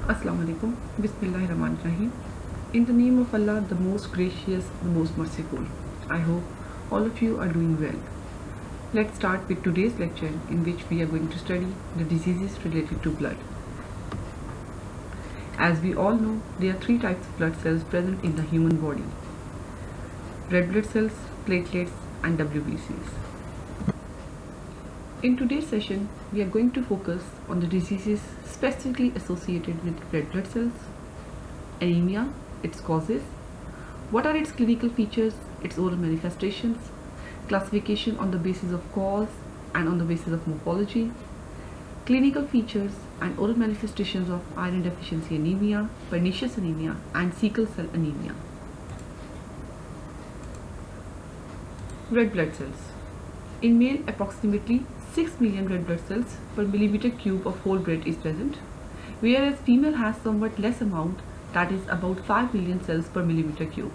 Assalamu alaikum. Bismillahirrahmanirrahim. In the name of Allah, the most gracious, the most merciful. I hope all of you are doing well. Let's start with today's lecture, in which we are going to study the diseases related to blood. As we all know, there are three types of blood cells present in the human body: red blood cells, platelets, and WBCs. In today's session, we are going to focus on the diseases specifically associated with red blood cells, anemia, its causes, what are its clinical features, its oral manifestations, classification on the basis of cause and on the basis of morphology, clinical features and oral manifestations of iron deficiency anemia, pernicious anemia, and sickle cell anemia. Red blood cells. In male, approximately 6 million red blood cells per millimeter cube of whole blood is present, whereas female has somewhat less amount, that is about 5 million cells per millimeter cube.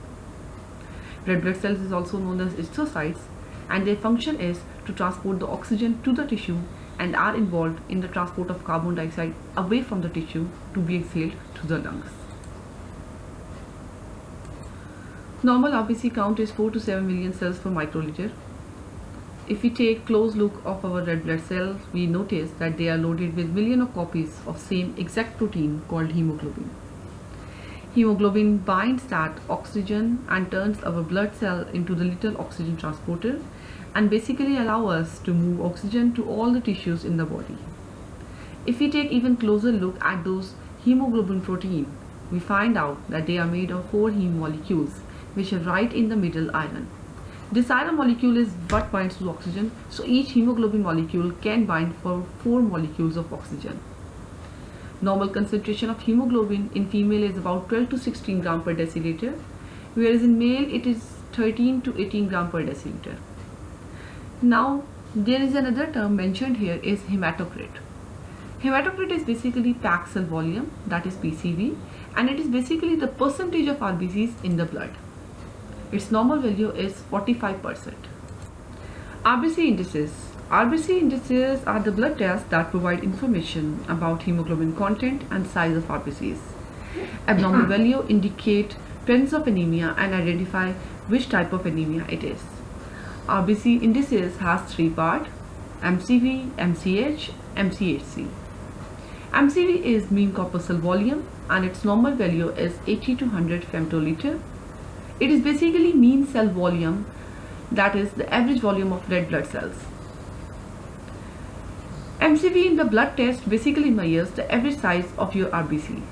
Red blood cells is also known as erythrocytes, and their function is to transport the oxygen to the tissue and are involved in the transport of carbon dioxide away from the tissue to be exhaled to the lungs. Normal RBC count is 4 to 7 million cells per microliter. If we take close look of our red blood cells, we notice that they are loaded with millions of copies of same exact protein called hemoglobin. Hemoglobin binds that oxygen and turns our blood cell into the little oxygen transporter and basically allow us to move oxygen to all the tissues in the body. If we take even closer look at those hemoglobin protein, we find out that they are made of 4 heme molecules, which are right in the middle iron. This iron molecule is what binds to oxygen, so each hemoglobin molecule can bind for 4 molecules of oxygen. Normal concentration of hemoglobin in female is about 12 to 16 gram per deciliter, whereas in male it is 13 to 18 gram per deciliter. Now, there is another term mentioned here is hematocrit. Hematocrit is basically packed cell volume, that is PCV, and it is basically the percentage of RBCs in the blood. Its normal value is 45%. RBC indices. RBC indices are the blood tests that provide information about hemoglobin content and size of RBCs. Abnormal value indicate presence of anemia and identify which type of anemia it is. RBC indices has 3 parts: MCV, MCH, MCHC. MCV is mean corpuscle volume and its normal value is 80 to 100 femtoliter. It is basically mean cell volume, that is the average volume of red blood cells. MCV in the blood test basically measures the average size of your RBC.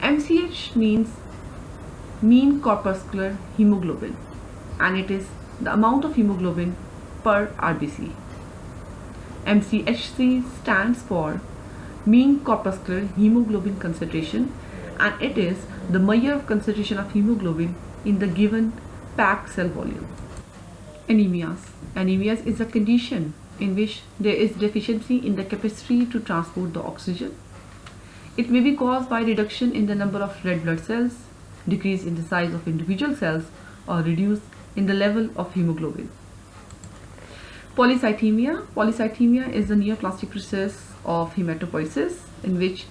MCH means mean corpuscular hemoglobin, and it is the amount of hemoglobin per RBC. MCHC stands for mean corpuscular hemoglobin concentration, and it is the measure of concentration of hemoglobin in the given packed cell volume. Anemias. Anemias is a condition in which there is deficiency in the capacity to transport the oxygen. It may be caused by reduction in the number of red blood cells, decrease in the size of individual cells, or reduce in the level of hemoglobin. Polycythemia. Polycythemia is the neoplastic process of hematopoiesis in which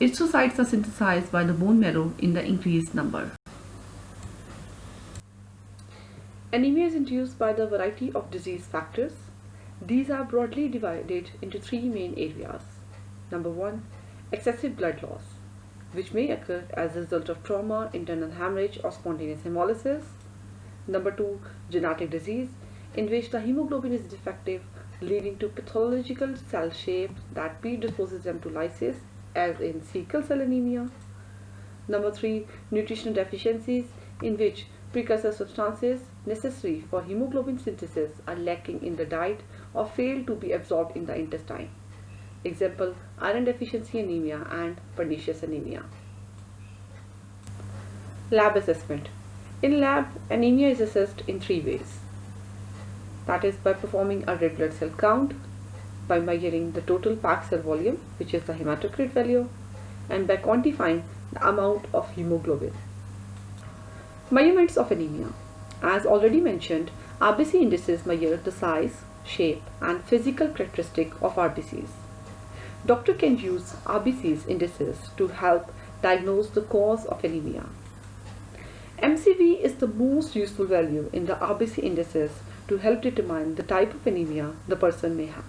erythrocytes are synthesized by the bone marrow in the increased number. Anemia is induced by the variety of disease factors. These are broadly divided into 3 main areas. Number 1, excessive blood loss, which may occur as a result of trauma, internal hemorrhage, or spontaneous hemolysis. Number 2, genetic disease, in which the hemoglobin is defective, leading to pathological cell shape that predisposes them to lysis, as in sickle cell anemia. Number 3, nutritional deficiencies, in which precursor substances necessary for hemoglobin synthesis are lacking in the diet or fail to be absorbed in the intestine. Example, iron deficiency anemia and pernicious anemia. Lab assessment. In lab, anemia is assessed in 3 ways. That is by performing a red blood cell count, by measuring the total packed cell volume, which is the hematocrit value, and by quantifying the amount of hemoglobin. Measurements of anemia. As already mentioned, RBC indices measure the size, shape, and physical characteristic of RBCs. Doctor can use RBC's indices to help diagnose the cause of anemia. MCV is the most useful value in the RBC indices to help determine the type of anemia the person may have.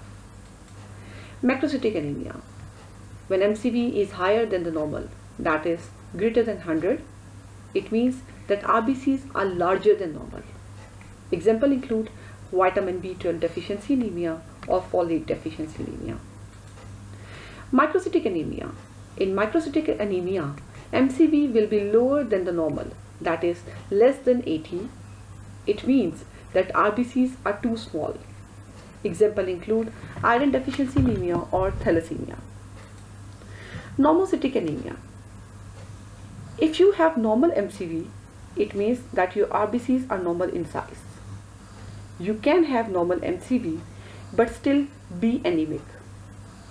Macrocytic anemia. When MCV is higher than the normal, that is greater than 100, it means that RBCs are larger than normal. Examples include vitamin B12 deficiency anemia or folate deficiency anemia. Microcytic anemia. In microcytic anemia, MCV will be lower than the normal, that is less than 80. It means that RBCs are too small. Examples include iron deficiency anemia or thalassemia. Normocytic anemia. If you have normal MCV, it means that your RBCs are normal in size. You can have normal MCV but still be anemic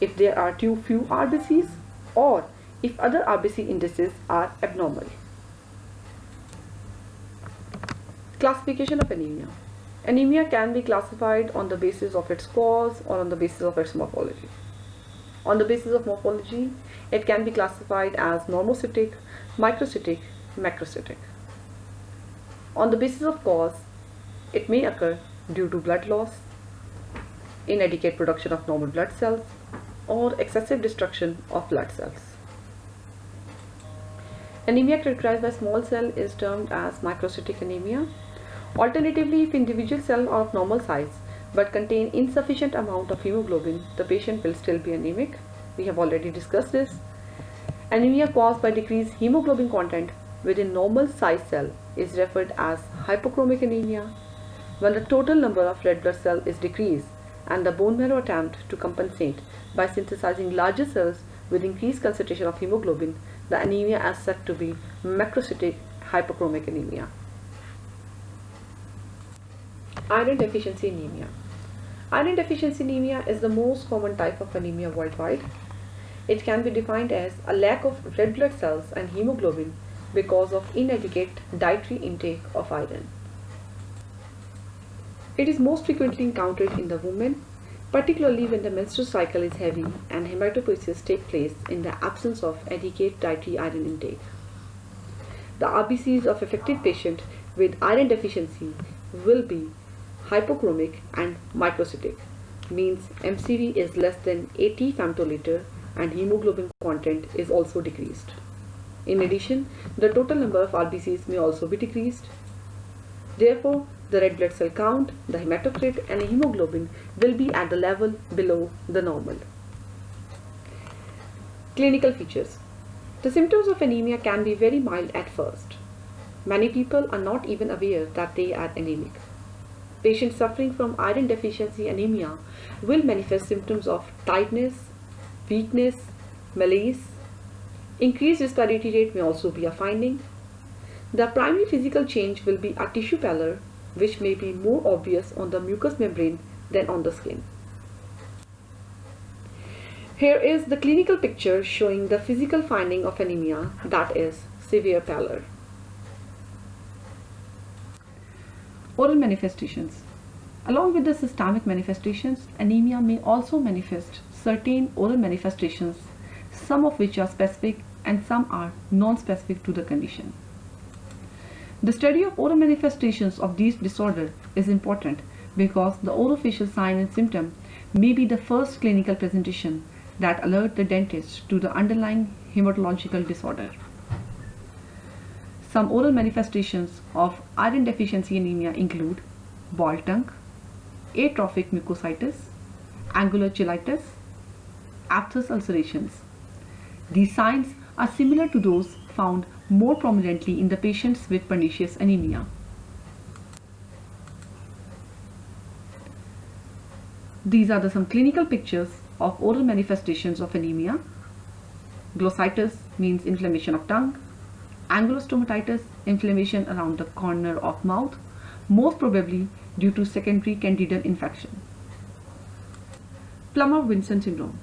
if there are too few RBCs or if other RBC indices are abnormal. Classification of anemia. Anemia can be classified on the basis of its cause or on the basis of its morphology. On the basis of morphology, it can be classified as normocytic, microcytic, macrocytic. On the basis of cause, it may occur due to blood loss, inadequate production of normal blood cells, or excessive destruction of blood cells. Anemia characterized by small cell is termed as microcytic anemia. Alternatively, if individual cells are of normal size but contain insufficient amount of hemoglobin, the patient will still be anemic. We have already discussed this. Anemia caused by decreased hemoglobin content within normal size cell is referred as hypochromic anemia. When the total number of red blood cells is decreased and the bone marrow attempt to compensate by synthesizing larger cells with increased concentration of hemoglobin, the anemia is said to be macrocytic hypochromic anemia. Iron deficiency anemia. Iron deficiency anemia is the most common type of anemia worldwide. It can be defined as a lack of red blood cells and hemoglobin because of inadequate dietary intake of iron. It is most frequently encountered in the women, particularly when the menstrual cycle is heavy and hematopoiesis takes place in the absence of adequate dietary iron intake. The RBCs of affected patient with iron deficiency will be hypochromic and microcytic, means MCV is less than 80 femtoliter and hemoglobin content is also decreased. In addition, the total number of RBCs may also be decreased. Therefore, the red blood cell count, the hematocrit and hemoglobin will be at the level below the normal. Clinical features. The symptoms of anemia can be very mild at first. Many people are not even aware that they are anemic. Patients suffering from iron deficiency anemia will manifest symptoms of tiredness, weakness, malaise. Increased respiratory rate may also be a finding. The primary physical change will be a tissue pallor, which may be more obvious on the mucous membrane than on the skin. Here is the clinical picture showing the physical finding of anemia, that is severe pallor. Oral manifestations. Along with the systemic manifestations, anemia may also manifest certain oral manifestations, some of which are specific and some are non-specific to the condition. The study of oral manifestations of these disorders is important because the orofacial sign and symptom may be the first clinical presentation that alert the dentist to the underlying hematological disorder. Some oral manifestations of iron deficiency anemia include ball tongue, atrophic mucositis, angular cheilitis, aphthous ulcerations. These signs are similar to those found more prominently in the patients with pernicious anemia. These are some clinical pictures of oral manifestations of anemia. Glossitis means inflammation of tongue. Angulostomatitis, inflammation around the corner of mouth, most probably due to secondary candidal infection. Plummer-Vinson syndrome.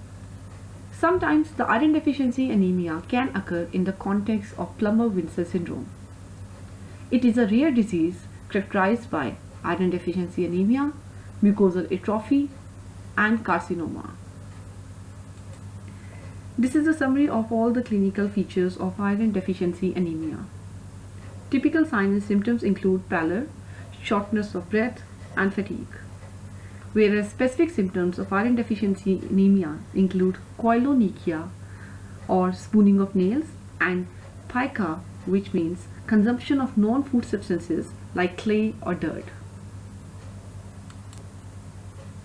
Sometimes the iron deficiency anemia can occur in the context of Plummer-Vinson syndrome. It is a rare disease characterized by iron deficiency anemia, mucosal atrophy, and carcinoma. This is a summary of all the clinical features of iron deficiency anemia. Typical signs and symptoms include pallor, shortness of breath, and fatigue. Whereas specific symptoms of iron deficiency anemia include koilonychia or spooning of nails and pica, which means consumption of non-food substances like clay or dirt.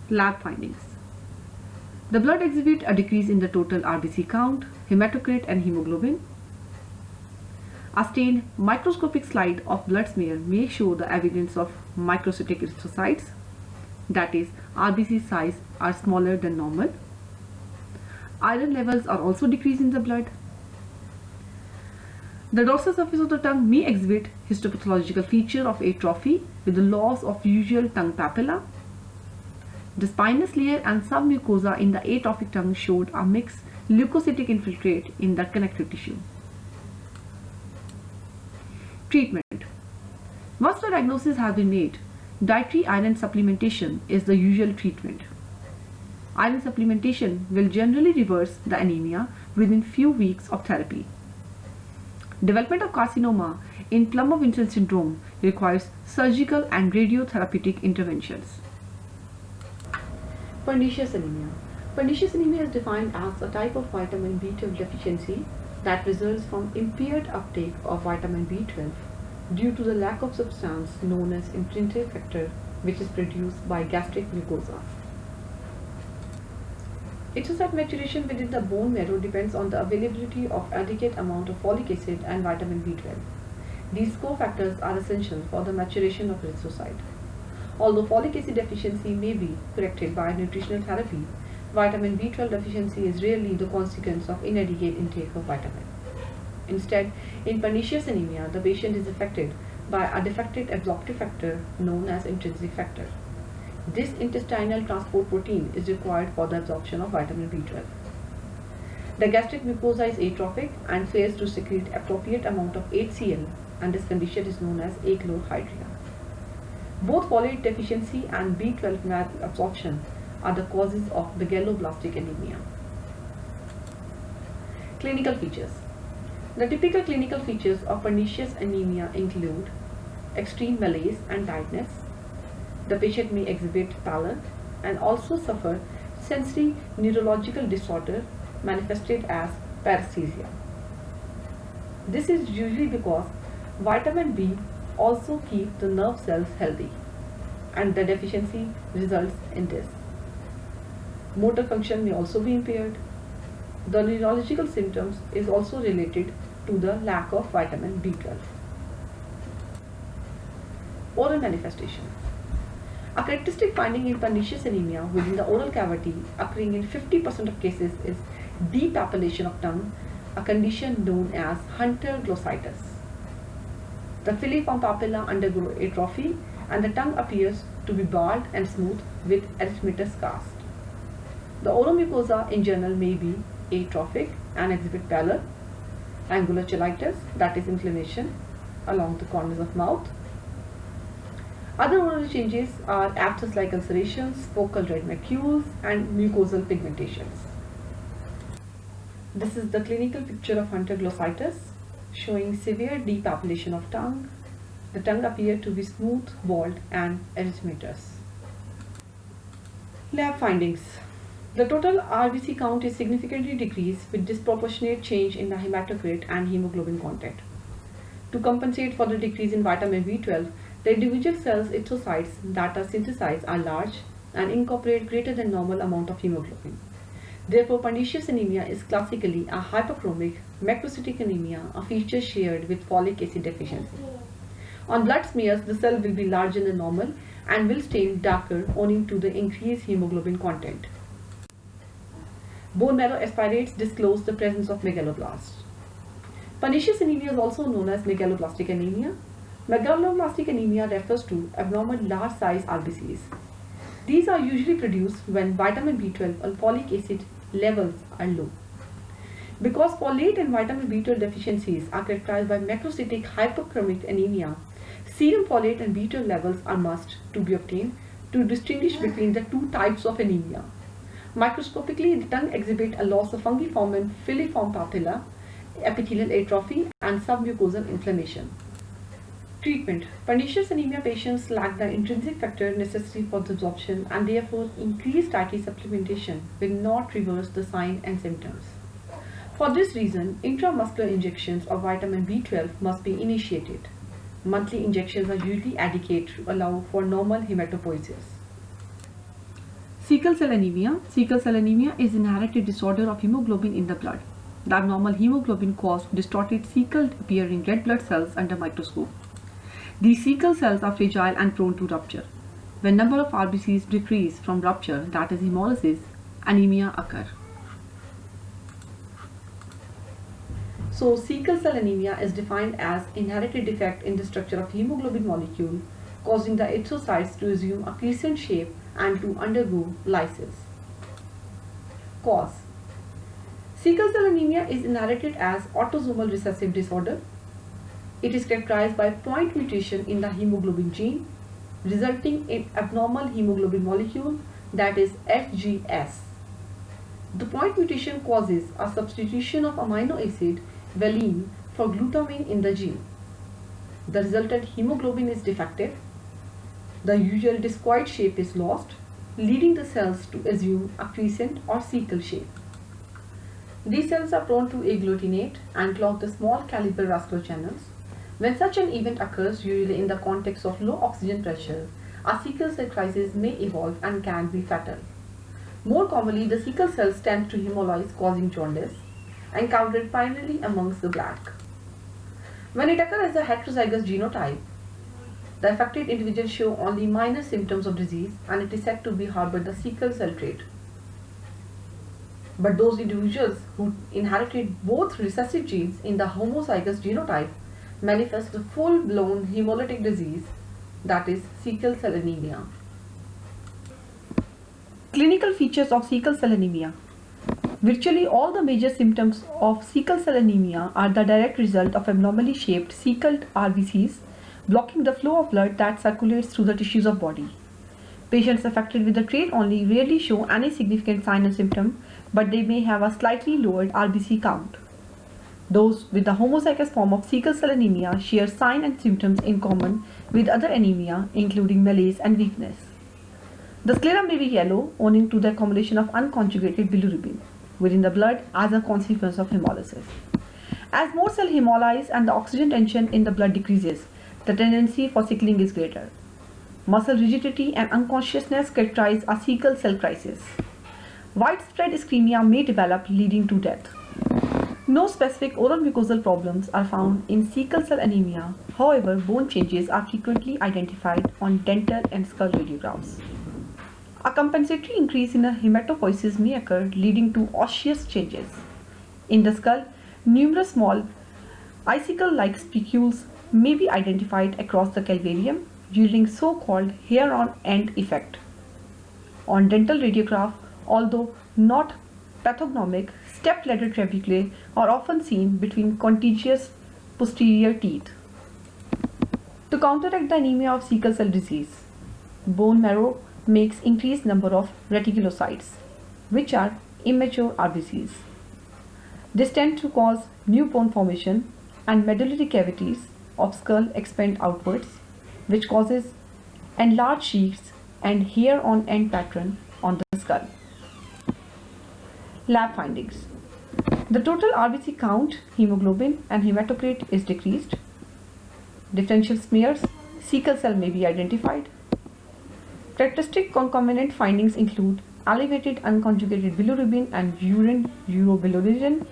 Lab findings. The blood exhibits a decrease in the total RBC count, hematocrit and hemoglobin. A stained microscopic slide of blood smear may show the evidence of microcytic erythrocytes, that is, RBC size are smaller than normal. Iron levels are also decreased in the blood. The dorsal surface of the tongue may exhibit histopathological feature of atrophy with the loss of usual tongue papilla. The spinous layer and submucosa in the atrophic tongue showed a mixed leukocytic infiltrate in the connective tissue. Treatment. Once the diagnosis has been made, dietary iron supplementation is the usual treatment. Iron supplementation will generally reverse the anemia within few weeks of therapy. Development of carcinoma in Plummer-Vinson syndrome requires surgical and radiotherapeutic interventions. Pernicious anemia. Pernicious anemia is defined as a type of vitamin B12 deficiency that results from impaired uptake of vitamin B12 due to the lack of substance known as intrinsic factor, which is produced by gastric mucosa. Erythrocyte maturation within the bone marrow depends on the availability of adequate amount of folic acid and vitamin B12. These cofactors are essential for the maturation of erythrocyte. Although folic acid deficiency may be corrected by nutritional therapy, vitamin B12 deficiency is rarely the consequence of inadequate intake of vitamin. Instead, in pernicious anemia, the patient is affected by a defective absorptive factor known as intrinsic factor. This intestinal transport protein is required for the absorption of vitamin B12. The gastric mucosa is atrophic and fails to secrete appropriate amount of HCl, and this condition is known as achlorhydria. Both folate deficiency and B12 malabsorption are the causes of megaloblastic anemia. Clinical features. The typical clinical features of pernicious anemia include extreme malaise and tiredness. The patient may exhibit pallor and also suffer sensory neurological disorder manifested as paresthesia. This is usually because vitamin B also keeps the nerve cells healthy, and the deficiency results in this. Motor function may also be impaired. The neurological symptoms is also related to the lack of vitamin B12. Oral manifestation. A characteristic finding in pernicious anemia within the oral cavity occurring in 50% of cases is depapillation of tongue, a condition known as Hunter glossitis. The filiform papilla undergo atrophy and the tongue appears to be bald and smooth with erythematous cast. The oral mucosa in general may be atrophic and exhibit pallor, angular cheilitis, that is inflammation along the corners of mouth. Other oral changes are abscess-like ulcerations, focal red macules, and mucosal pigmentations. This is the clinical picture of Hunter glossitis, showing severe depapillation of tongue. The tongue appears to be smooth, bald, and erythematous. Lab findings. The total RBC count is significantly decreased with disproportionate change in the hematocrit and hemoglobin content. To compensate for the decrease in vitamin B12, the individual cells erythrocytes that are synthesized are large and incorporate greater than normal amount of hemoglobin. Therefore, pernicious anemia is classically a hyperchromic macrocytic anemia, a feature shared with folic acid deficiency. On blood smears, the cell will be larger than normal and will stain darker owing to the increased hemoglobin content. Bone marrow aspirates disclose the presence of megaloblasts. Pernicious anemia is also known as megaloblastic anemia. Megaloblastic anemia refers to abnormal large size RBCs. These are usually produced when vitamin B12 and folic acid levels are low. Because folate and vitamin B12 deficiencies are characterized by macrocytic hyperchromic anemia, serum folate and B12 levels are must to be obtained to distinguish between the two types of anemia. Microscopically, the tongue exhibits a loss of fungiform and filiform patella, epithelial atrophy, and submucosal inflammation. Treatment. Pernicious anemia patients lack the intrinsic factor necessary for the absorption, and therefore increased dietary supplementation will not reverse the sign and symptoms. For this reason, intramuscular injections of vitamin B12 must be initiated. Monthly injections are usually adequate to allow for normal hematopoiesis. Sickle cell anemia. Sickle cell anemia is an inherited disorder of hemoglobin in the blood. The abnormal hemoglobin causes distorted sickle appearing red blood cells under microscope. These sickle cells are fragile and prone to rupture. When number of RBCs decrease from rupture, that is hemolysis, anemia occurs. So, sickle cell anemia is defined as inherited defect in the structure of hemoglobin molecule, causing the erythrocytes to assume a crescent shape and to undergo lysis. Cause. Sickle cell anemia is inherited as autosomal recessive disorder. It is characterized by point mutation in the hemoglobin gene, resulting in abnormal hemoglobin molecule, that is HGS. The point mutation causes a substitution of amino acid valine for glutamine in the gene. The resultant hemoglobin is defective. The usual discoid shape is lost, leading the cells to assume a crescent or sickle shape. These cells are prone to agglutinate and clog the small caliber vascular channels. When such an event occurs, usually in the context of low oxygen pressure, a sickle cell crisis may evolve and can be fatal. More commonly, the sickle cells tend to hemolyze, causing jaundice, encountered primarily amongst the black. When it occurs as a heterozygous genotype, the affected individuals show only minor symptoms of disease, and it is said to be harbor the sickle cell trait. But those individuals who inherited both recessive genes in the homozygous genotype manifest a full-blown hemolytic disease, that is sickle cell anemia. Clinical features of sickle cell anemia. Virtually all the major symptoms of sickle cell anemia are the direct result of abnormally shaped sickled RBCs blocking the flow of blood that circulates through the tissues of body. Patients affected with the trait only rarely show any significant sign and symptom, but they may have a slightly lowered RBC count. Those with the homozygous form of sickle cell anemia share signs and symptoms in common with other anemia, including malaise and weakness. The sclera may be yellow, owing to the accumulation of unconjugated bilirubin within the blood as a consequence of hemolysis. As more cells hemolyze and the oxygen tension in the blood decreases, the tendency for sickling is greater. Muscle rigidity and unconsciousness characterize a sickle cell crisis. Widespread ischemia may develop, leading to death. No specific oral mucosal problems are found in sickle cell anemia. However, bone changes are frequently identified on dental and skull radiographs. A compensatory increase in hematopoiesis may occur, leading to osseous changes. In the skull, numerous small icicle-like spicules may be identified across the calvarium, yielding so-called hair-on-end effect. On dental radiograph, although not pathognomic, step-ladder trabeculae are often seen between contiguous posterior teeth. To counteract the anemia of sickle cell disease, bone marrow makes increased number of reticulocytes, which are immature RBCs. This tends to cause new bone formation, and medullary cavities of skull expand outwards, which causes enlarged sheaths and hair-on-end pattern on the skull. Lab findings. The total RBC count, hemoglobin and hematocrit is decreased. Differential smears, sickle cell may be identified. Characteristic concomitant findings include elevated unconjugated bilirubin and urine urobilirubin.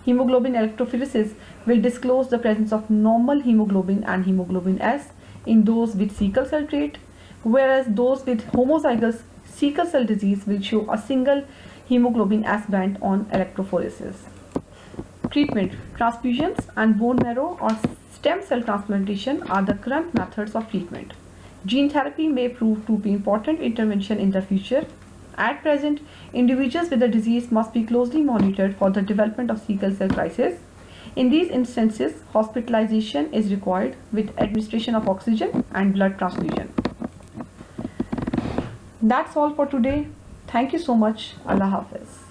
Hemoglobin electrophoresis will disclose the presence of normal hemoglobin and hemoglobin S in those with sickle cell trait, whereas those with homozygous sickle cell disease will show a single hemoglobin S band on electrophoresis. Treatment. Transfusions and bone marrow or stem cell transplantation are the current methods of treatment. Gene therapy may prove to be important intervention in the future. At present, individuals with the disease must be closely monitored for the development of sickle cell crisis. In these instances, hospitalization is required with administration of oxygen and blood transfusion. That's all for today. Thank you so much. Allah Hafiz.